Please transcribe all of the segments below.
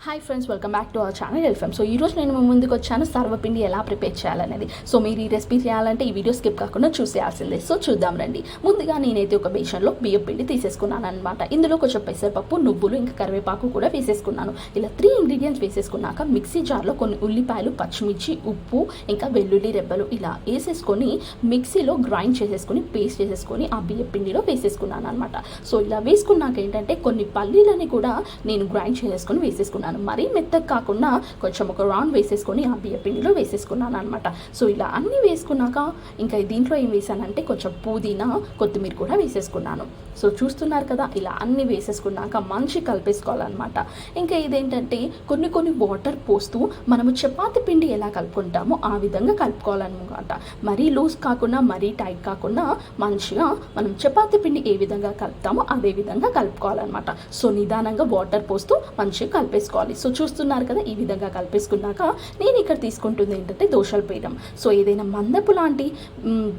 Hi friends, welcome back to our channel ఎల్ఫెమ్. So ఈరోజు నేను మీ ముందుకు వచ్చాను సర్వపిండి ఎలా ప్రిపేర్ చేయాలనేది. సో మీరు ఈ రెసిపీ చేయాలంటే ఈ వీడియో స్కిప్ కాకుండా చూసేయాల్సిందే. సో చూద్దాం రండి. ముందుగా నేనైతే ఒక బేషన్లో బియ్యం పిండి తీసేసుకున్నాను అనమాట. ఇందులో కొంచెం పెసరపప్పు, నువ్వులు, ఇంకా కరివేపాకు కూడా వేసేసుకున్నాను. ఇలా 3 ఇంగ్రీడియంట్స్ వేసేసుకున్నాక మిక్సీ జార్లో కొన్ని ఉల్లిపాయలు, పచ్చిమిర్చి, ఉప్పు, ఇంకా వెల్లుల్లి రెబ్బలు ఇలా వేసేసుకొని మిక్సీలో గ్రైండ్ చేసేసుకొని పేస్ట్ చేసేసుకొని ఆ బియ్యం పిండిలో వేసేసుకున్నాను అనమాట. సో ఇలా వేసుకున్నాక ఏంటంటే కొన్ని పల్లీలని కూడా నేను గ్రైండ్ చేసేసుకొని వేసేసుకున్నాను. మరీ మెత్తగా కాకుండా కొంచెం ఒక రౌండ్ వేసేసుకొని ఆ బియ్య పిండిలో వేసేసుకున్నాను అనమాట. సో ఇలా అన్నీ వేసుకున్నాక ఇంకా దీంట్లో ఏం వేసానంటే కొంచెం పుదీనా, కొత్తిమీర కూడా వేసేసుకున్నాను. సో చూస్తున్నారు కదా, ఇలా అన్నీ వేసేసుకున్నాక మంచి కలిపేసుకోవాలన్నమాట. ఇంకా ఇదేంటంటే కొన్ని వాటర్ పోస్తూ మనము చపాతి పిండి ఎలా కలుపుకుంటామో ఆ విధంగా కలుపుకోవాలన్నమాట. మరీ లూజ్ కాకుండా మరీ టైట్ కాకుండా మంచిగా మనం చపాతి పిండి ఏ విధంగా కలుపుతామో అదే విధంగా కలుపుకోవాలన్నమాట. సో నిదానంగా వాటర్ పోస్తూ మంచిగా కలిపేసుకోవాలి. సో చూస్తున్నారు కదా, ఈ విధంగా కలిపేసుకున్నాక నేను ఇక్కడ తీసుకుంటుంది ఏంటంటే దోశల పేనం. సో ఏదైనా మందపు లాంటి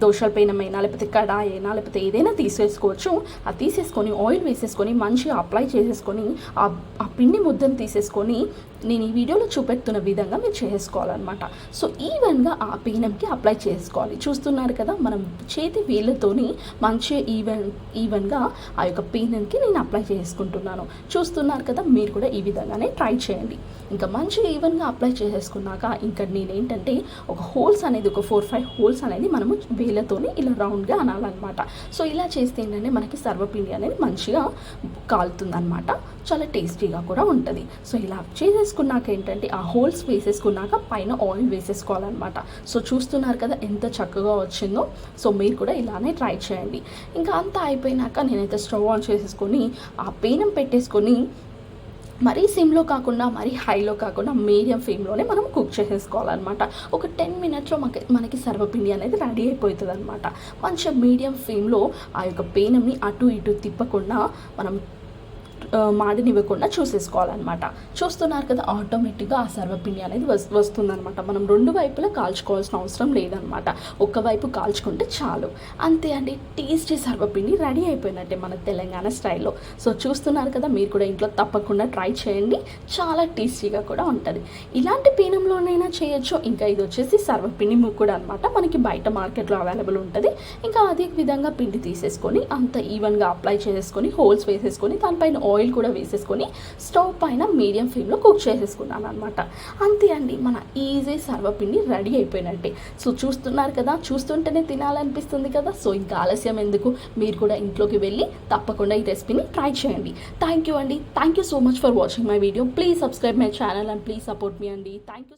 దోశల పేనం అయినా లేకపోతే కడాయి అయినా లేకపోతే ఏదైనా తీసేసుకోవచ్చు. అది తీసేసుకొని ఆయిల్ వేసేసుకొని మంచిగా అప్లై చేసేసుకొని ఆ పిండి ముద్దను తీసేసుకొని నేను ఈ వీడియోలో చూపెడుతున్న విధంగా మీరు చేసుకోవాలన్నమాట. సో ఈవెన్గా ఆ పేనంకి అప్లై చేసుకోవాలి. చూస్తున్నారు కదా, మనం చేతి వేళ్ళతోని మంచిగా ఈవెన్గా ఆ యొక్క పేనంకి నేను అప్లై చేసుకుంటున్నాను. చూస్తున్నారు కదా, మీరు కూడా ఈ విధంగానే ట్రై చేయండి. ఇంకా మంచిగా ఈవెన్గా అప్లై చేసేసుకున్నాక ఇంకా నేనేంటంటే ఒక హోల్స్ అనేది ఒక 4-5 హోల్స్ అనేది మనము వేళ్ళతోని ఇలా రౌండ్గా అనాలన్నమాట. సో ఇలా చేస్తే ఏంటంటే మనకి సర్వపిండి అనేది మంచిగా కాలుతుంది అనమాట. చాలా టేస్టీగా కూడా ఉంటుంది. సో ఇలా చేసేసుకున్నాక ఏంటంటే ఆ హోల్స్ వేసేసుకున్నాక పైన ఆయిల్ వేసేసుకోవాలన్నమాట. సో చూస్తున్నారు కదా ఎంత చక్కగా వచ్చిందో. సో మీరు కూడా ఇలానే ట్రై చేయండి. ఇంకా అంతా అయిపోయినాక నేనైతే స్టవ్ ఆన్ చేసేసుకొని ఆ పేనం పెట్టేసుకొని మరీ సిమ్లో కాకుండా మరీ హైలో కాకుండా మీడియం ఫ్లేమ్లోనే మనం కుక్ చేసేసుకోవాలన్నమాట. ఒక 10 మినిట్స్లో మనకి సర్వపిండి అనేది రెడీ అయిపోతుంది అనమాట. మంచిగా మీడియం ఫ్లేమ్లో ఆ యొక్క పేనంని అటు ఇటు తిప్పకుండా మనం మాడినివ్వకుండా చూసేసుకోవాలన్నమాట. చూస్తున్నారు కదా, ఆటోమేటిక్గా ఆ సర్వపిండి అనేది వస్తుందన్నమాట. మనం 2 వైపులా కాల్చుకోవాల్సిన అవసరం లేదనమాట. ఒకవైపు కాల్చుకుంటే చాలు. అంతే అండి, టేస్టీ సర్వపిండి రెడీ అయిపోయినట్టే మన తెలంగాణ స్టైల్లో. సో చూస్తున్నారు కదా, మీరు కూడా ఇంట్లో తప్పకుండా ట్రై చేయండి. చాలా టేస్టీగా కూడా ఉంటుంది. ఇలాంటి పీనంలోనైనా చేయొచ్చు. ఇంకా ఇది వచ్చేసి సర్వపిండి ముక్కుడు అనమాట. మనకి బయట మార్కెట్లో అవైలబుల్ ఉంటుంది. ఇంకా అదే విధంగా పిండి తీసేసుకొని అంత ఈవెన్గా అప్లై చేసుకొని హోల్స్ వేసేసుకొని దానిపైన ఆయిల్ కూడా వేసేసుకొని స్టవ్ పైన మీడియం ఫ్లేమ్లో కుక్ చేసేసుకున్నాను అనమాట. అంతే అండి, మన ఈజీ సర్వపిండి రెడీ అయిపోయినట్టే. సో చూస్తున్నారు కదా, చూస్తుంటేనే తినాలనిపిస్తుంది కదా. సో ఇంకా ఆలస్యం ఎందుకు, మీరు కూడా ఇంట్లోకి వెళ్ళి తప్పకుండా ఈ రెసిపీని ట్రై చేయండి. థ్యాంక్ యూ అండి. Thank you so much for watching my video. Please subscribe my channel and please support మీ అండి. Thank you.